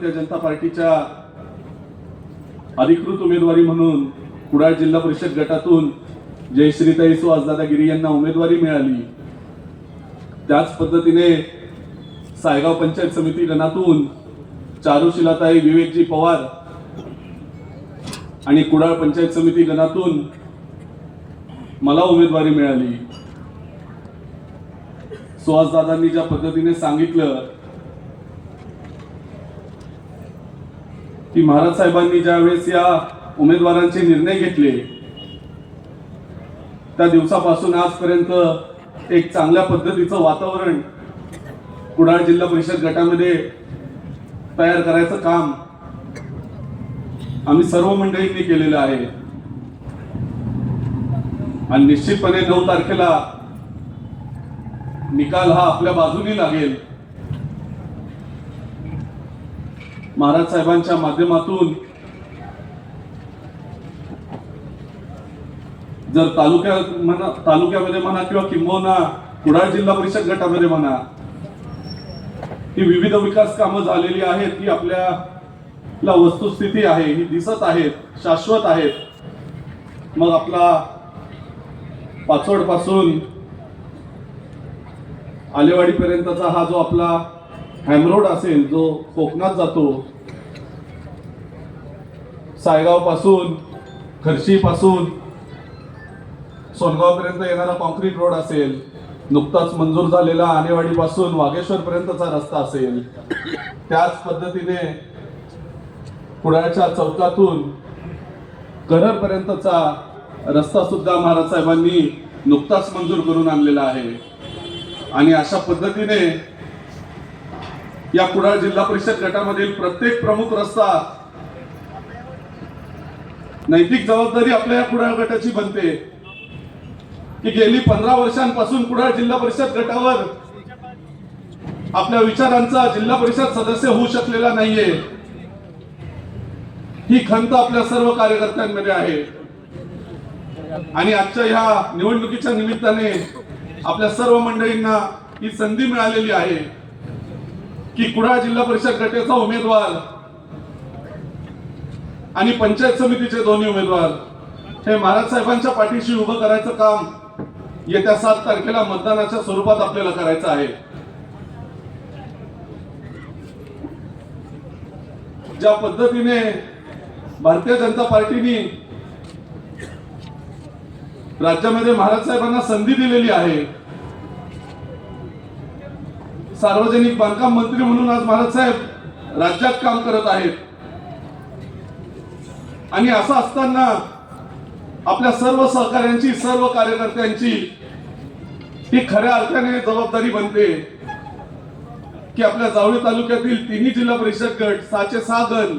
भारतीय जनता पार्टीच्या अधिकृत उमेदवारी म्हणून कुडाळ जिल्हा परिषद गटातून जयश्रीताई सुहासदादा गिरी यांना उमेदवारी मिळाली। त्याच पद्धतीने सायगाव पंचायत समिती गणातून चारुशिलाताई विवेकजी पवार आणि कुडाळ पंचायत समिती गणातून मला उमेदवारी मिळाली। सुहासदादांनी ज्या पद्धतीने सांगितलं की महाराज साहेबांनी ज्यावेळेस या उमेदवारांचे निर्णय घेतले त्या दिवसापासून आजपर्यंत एक चांगल्या पद्धतीचं वातावरण कुडाळ जिल्हा परिषद गटामध्ये तयार करायचं काम आम्ही सर्व मंडळींनी केलेलं आहे आणि निश्चितपणे 9 तारखेला निकाल हा आपल्या बाजूने लागेल। महाराज साहेबांच्या माध्यमातून जर तालुक्यामध्ये म्हणा किंवा किंबहुना कुडाळ जिल्हा परिषद गटामध्ये म्हणा ही विविध विकास कामं झालेली आहेत, ही आपल्याला वस्तुस्थिती आहे, ही दिसत आहेत, शाश्वत आहेत। मग आपला पाचोड पासून आलेवाडी पर्यंतचा हा जो आपला हॅमरोड असेल जो कोकणात जातो, सायगाव पासून खर्शी पासून सोनगाव पर्यंत येणारा कॉन्क्रीट रोड असेल, नुकताच मंजूर झालेला आनेवाडी पासून वाघेश्वर पर्यंतचा रस्ता असेल, त्याच पद्धतीने कुडाळच्या चौकातून करर पर्यंतचा रस्ता सुद्धा महाराज साहेबांनी नुकताच मंजूर करून आणलेला आहे। आणि अशा पद्धतीने या कुडाळ जिल्हा परिषद गटामधील प्रत्येक प्रमुख रस्ता नैतिक जबाबदारी आपल्या या कुडाळ गटाची बनते की गेली 15 वर्षांपासून कुडाळ जिल्हा परिषद गटावर आपल्या विचारांचा जिल्हा परिषद सदस्य होऊ शकलेला नाहीये। ही खंत आपल्या सर्व कार्यकर्त्यांमध्ये आहे आणि आजच्या ह्या निवडणुकीच्या निमित्ताने आपल्या सर्व मंडळींना ही संधी मिळालेली आहे की कुडाळ जिल्हा परिषद गटाचा उमेदवार आणि पंचायत समितीचे दोन्ही उमेदवार हे महाराज साहेबांच्या पाठीशी उभं करायचं काम येत्या 7 तारखेला मतदानाच्या स्वरूपात आपल्याला करायचं आहे। ज्या पद्धतीने भारतीय जनता पार्टीने राज्यामध्ये महाराज साहेबांना संधी दिलेली आहे, सार्वजनिक बांधकाम मंत्री म्हणून आज महाराज साहेब राज्यात काम करत आहेत आणि असं असताना आपल्या सर्व सहकाऱ्यांची सर्व कार्यकर्त्यांची ही खऱ्या अर्थाने जबाबदारी बनते की आपल्या जावळी तालुक्यातील तिन्ही जिल्हा परिषद गट 6 गण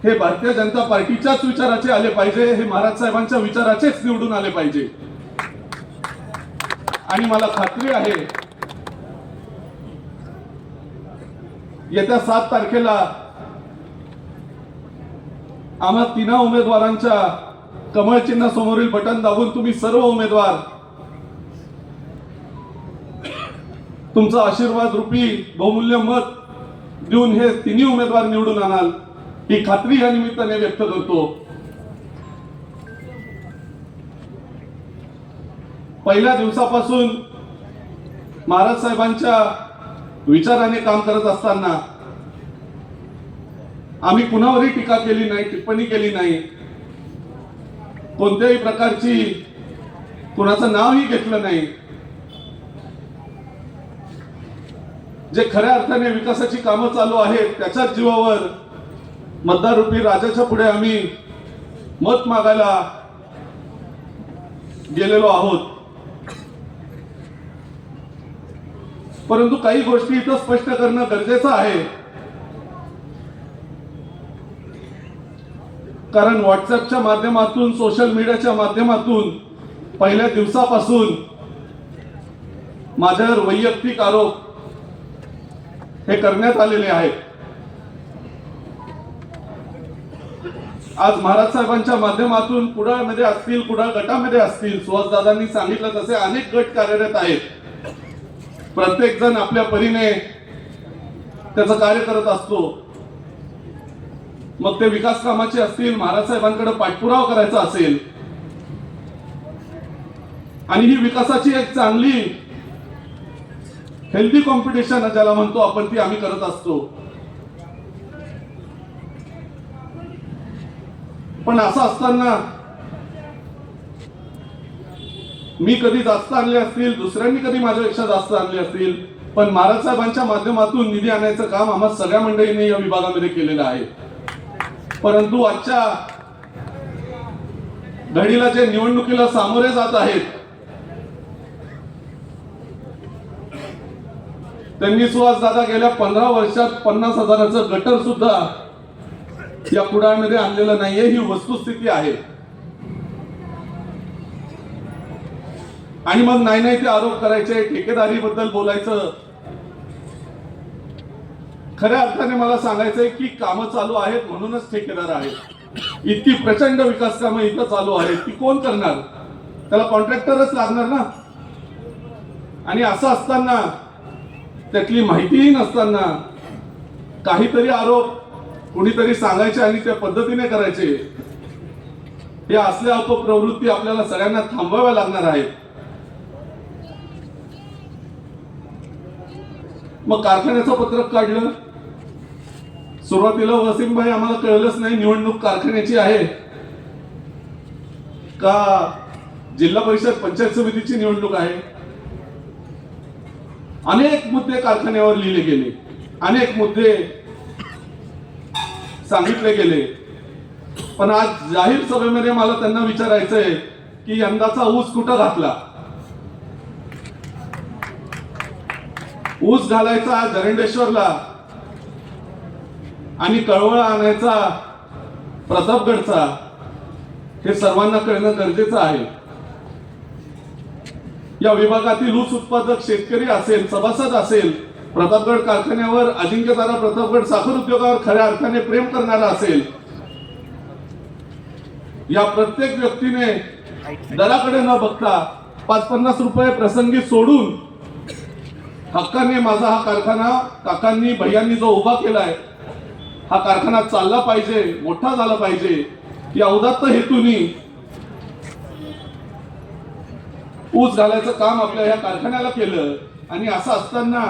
हे भारतीय जनता पार्टीच्याच विचाराचे आले पाहिजे, हे महाराज साहेबांच्या विचाराचेच निवडून आले पाहिजे। आणि मला खात्री आहे येत्या 7 तारखेला आम्हा 3 उमेदवारांच्या कमळ चिन्ह समोरील बटन दाबून तुम्ही सर्व उमेदवार तुमचा आशीर्वाद रूपी बहुमूल्य मत देऊन हे 3 उमेदवार निवडून आणाल ही खात्री या निमित्ताने व्यक्त करतो। पहिल्या दिवसापासून महाराज साहेबांच्या विचाराने काम करत असताना आम्ही कुणावरही टीका केली नाही, टिप्पणी केली नाही, कोणत्याही प्रकारची कुणाचं नावही घेतलं नाही। जे खऱ्या अर्थाने विकासाची कामं चालू आहेत त्याच्याच जीवावर मतदार रूपी राजाच्या पुढे आम्ही मत मागायला गेलेलो आहोत। परंतु काही गोष्टी इथं स्पष्ट करणं गरजेचं आहे, कारण व्हॉट्सअपच्या माध्यमातून सोशल मीडियाच्या माध्यमातून पहिल्या दिवसापासून माझ्यावर वैयक्तिक आरोप हे करण्यात आलेले आहेत। आज महाराज साहेबांच्या माध्यमातून कुडाळमध्ये असतील, कुडाळ गटामध्ये असतील, सुहासदादांनी सांगितलं तसे अनेक गट कार्यरत आहेत। प्रत्येक जण आपल्या परीने त्याचं कार्य करत असतो। मग ते विकास कामाचे असतील, महाराज साहेबांकडे पाठपुरावा करायचा असेल, आणि ही विकासाची एक चांगली हेल्दी कॉम्पिटिशन ज्याला म्हणतो आपण, ती आम्ही करत असतो. पण असं असताना मी कधी जास्त आणले असतील, दुसऱ्यांनी कधी माझ्यापेक्षा जास्त आणले असतील, पण महाराज साहेबांच्या माध्यमातून निधी आणायचं काम आम्हा सगळ्या मंडळींनी या विभागामध्ये केलेलं आहे. परंतु आजच्या घडीला जे निवडणुकीला सामोरे जात आहेत, त्यांनी सुहास दादा गेल्या 15 वर्षात 50,000चं गटर सुद्धा या कुडाळमध्ये आणलेलं नाहीये, ही वस्तुस्थिती आहे. आणि मग नाही ते आरोप करायचे, ठेकेदारी बद्दल बोलायचं. खऱ्या अर्थाने मला सांगायचंय की कामं चालू आहेत म्हणूनच ठेकेदार आहेत. इतकी प्रचंड विकास कामं इथं चालू आहेत, ती कोण करणार? त्याला कॉन्ट्रॅक्टरच लागणार ना. आणि असं असताना, त्यातली माहितीही नसताना काहीतरी आरोप कुणीतरी सांगायचे आणि त्या पद्धतीने करायचे, हे असल्या अपप्रवृत्ती आपल्याला सगळ्यांना थांबवाव्या लागणार आहेत. मग कारखान्याचं पत्रक काढलं. सुरुवातीला वसीमभाई आम्हाला कळलंच नाही निवडणूक कारखान्याची आहे का जिल्हा परिषद पंचायत समितीची निवडणूक आहे. अनेक मुद्दे कारखान्यावर लिहिले गेले, अनेक मुद्दे सांगितले गेले. पण आज जाहीर सभेमध्ये मला त्यांना विचारायचंय की यंदाचा ऊस कुठं घातला? ऊस घालायचा जरंडेश्वरला आणि कळवळ आणायचा प्रतापगडचा, हे सर्वांना कळणं गरजेचं आहे. या विभागातील ऊस उत्पादक शेतकरी असेल, सभासद असेल, प्रतापगड कारखान्यावर, अजिंक्यतारा प्रतापगड साखर उद्योगावर खऱ्या अर्थाने प्रेम करणारा असेल, या प्रत्येक व्यक्तीने दराकडे न बघता 5-50 रुपये प्रसंगी सोडून हक्काने माझा हा कारखाना काकांनी भैयांनी जो उभा केलाय, हा कारखाना चालला पाहिजे, मोठा झाला पाहिजे, या उदात्त हेतूनी ऊस घालायचं काम आपल्या या कारखान्याला केलं. आणि असं असताना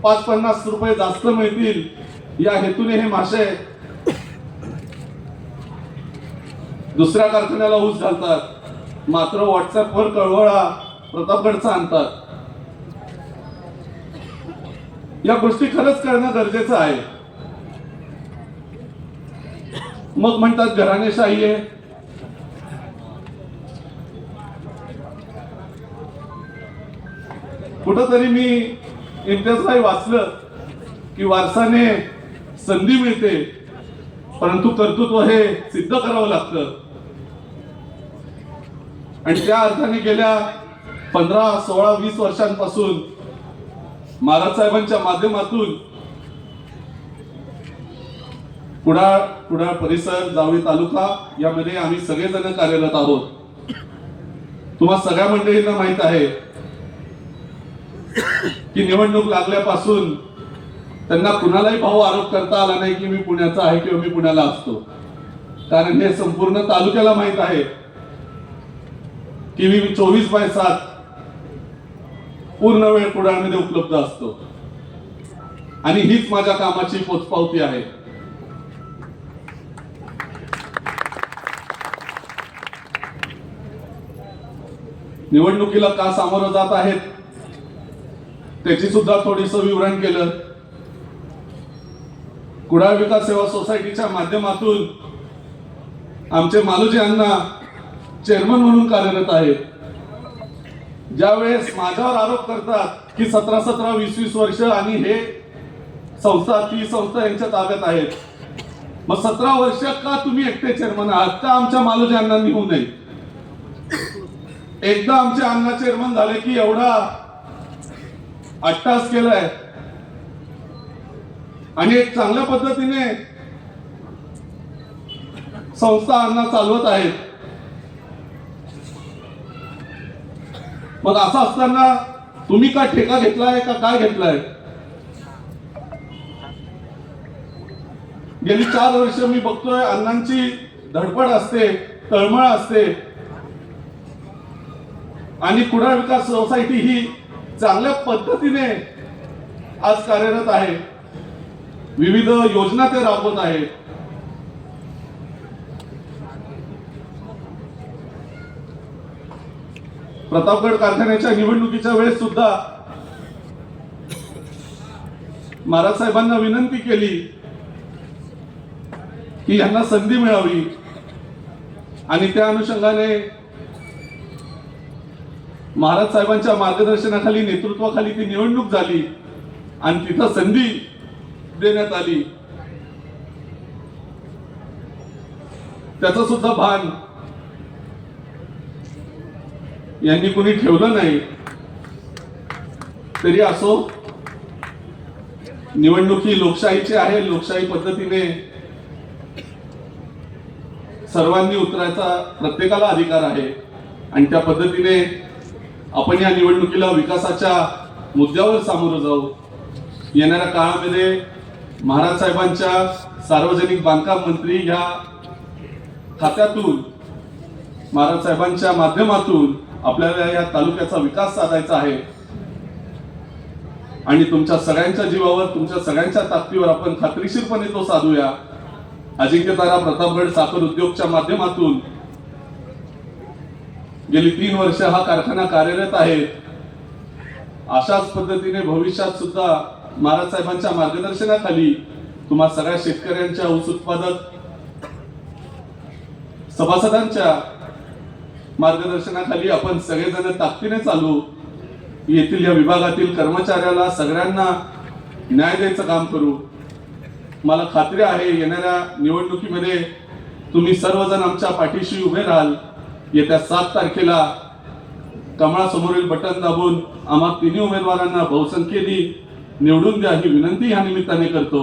5-50 रुपये जास्त मिळतील या हेतूने हे मासे दुसऱ्या कारखान्याला ऊस घालतात, मात्र व्हॉट्सअपवर कळवळा प्रतापगडचा आणतात. या गोष्टी खरंच करणं गरजेचं आहे. मग म्हणतात घराणेशाही आहे. कुठंतरी मी इम्तियाजभाई वाचलं की वारसाने संधी मिळते, परंतु कर्तृत्व हे सिद्ध करावं लागतं. आणि त्या अर्थाने गेल्या 15, 16, 20 वर्षांपासून महाराज साहेबांच्या माध्यमातून कुडाळ परिसर, जावळी तालुका यामध्ये आम्ही सगळेजण कार्यरत आहोत. तुम्हा सगळ्या मंडळींना माहित आहे की निवडणूक लागल्यापासून त्यांना कुणालाही भाऊ आरोप करता आला नाही की मी पुण्याचा आहे किंवा मी पुण्याला असतो. कारण हे संपूर्ण तालुक्याला माहित आहे की मी 24/7 पूर्ण वेळ कुडाळमध्ये उपलब्ध असतो. आणि हीच माझ्या कामाची पोचपावती आहे. निवडणुकीला का सामोरं जात आहेत त्याची सुद्धा थोडीसं विवरण केलं. कुडाळ विकास सेवा सोसायटीच्या माध्यमातून आमचे मालुजी अण्णा चेअरमन म्हणून कार्यरत आहेत. ज्यावेळेस माझ्यावर आरोप करतात की 17, 20 वर्ष आणि हे संस्था, ती संस्था यांच्या ताब्यात आहेत, मग 17 वर्ष का तुम्ही एकटे चेअरमन आहात? का आमच्या मालुजी अण्णांनी होऊ नये? एकदा आमचे अण्णा चेअरमन झाले की एवढा अट्टास केलाय आणि एक चांगल्या पद्धतीने संस्था अण्णा चालवत आहेत. मग असं असताना तुम्ही का ठेका घेतलाय का काय घेतलाय? गेली 4 वर्ष मी बघतोय अण्णांची धडपड असते, तळमळ असते आणि कुडाळ विकास सोसायटी ही चांगल्या पद्धतीने आज कार्यरत आहे. विविध योजना ते राबवत आहेत. प्रतापगड कारखान्याच्या निवडणुकीच्या वेळेस सुद्धा महाराज साहेबांना विनंती केली की यांना संधी मिळावी आणि त्या अनुषंगाने महाराज साहेबांच्या मार्गदर्शनाखाली, नेतृत्वाखाली ती निवडणूक झाली आणि तिथं संधी देण्यात आली. त्याचं सुद्धा भान यांनी कोणी ठेवलं नाही. तरी असो, निवडणूक ही लोकशाहीची आहे. लोकशाही पद्धतीने सर्वांनी उतरायचा प्रत्येकाला अधिकार आहे आणि त्या पद्धतीने आपण या निवडणुकीला विकासाच्या मुद्द्यावर सामोरं जाऊ. येणाऱ्या काळामध्ये महाराज साहेबांच्या सार्वजनिक बांधकाम मंत्री ह्या खात्यातून, महाराज साहेबांच्या माध्यमातून आपल्याला या तालुक्याचा विकास साधायचा आहे आणि तुमच्या सगळ्यांच्या जीवावर, तुमच्या सगळ्यांच्या ताकदीवर आपण खात्रीशीरपणे तो साधूया. अजिंक्यतारा प्रतापगड साखर उद्योगच्या माध्यमातून गेली 3 वर्ष हा कारखाना कार्यरत आहे. अशाच पद्धतीने भविष्यात सुद्धा महाराज साहेबांच्या मार्गदर्शनाखाली तुम्हा सगळ्या शेतकऱ्यांच्या, ऊस उत्पादक सभासदांच्या मार्गदर्शनाखाली आपण सगळेजण ताकदीने चालू. येथील या विभागातील कर्मचाऱ्याला सगळ्यांना न्याय द्यायचं काम करू. मला खात्री आहे येणाऱ्या निवडणुकीमध्ये तुम्ही सर्वजण आमच्या पाठीशी उभे राहाल. येत्या 7 तारखेला कमळासमोरील बटन दाबून आम्हा 3 उमेदवारांना बहुसंख्येने निवडून द्या ही विनंती या निमित्ताने करतो.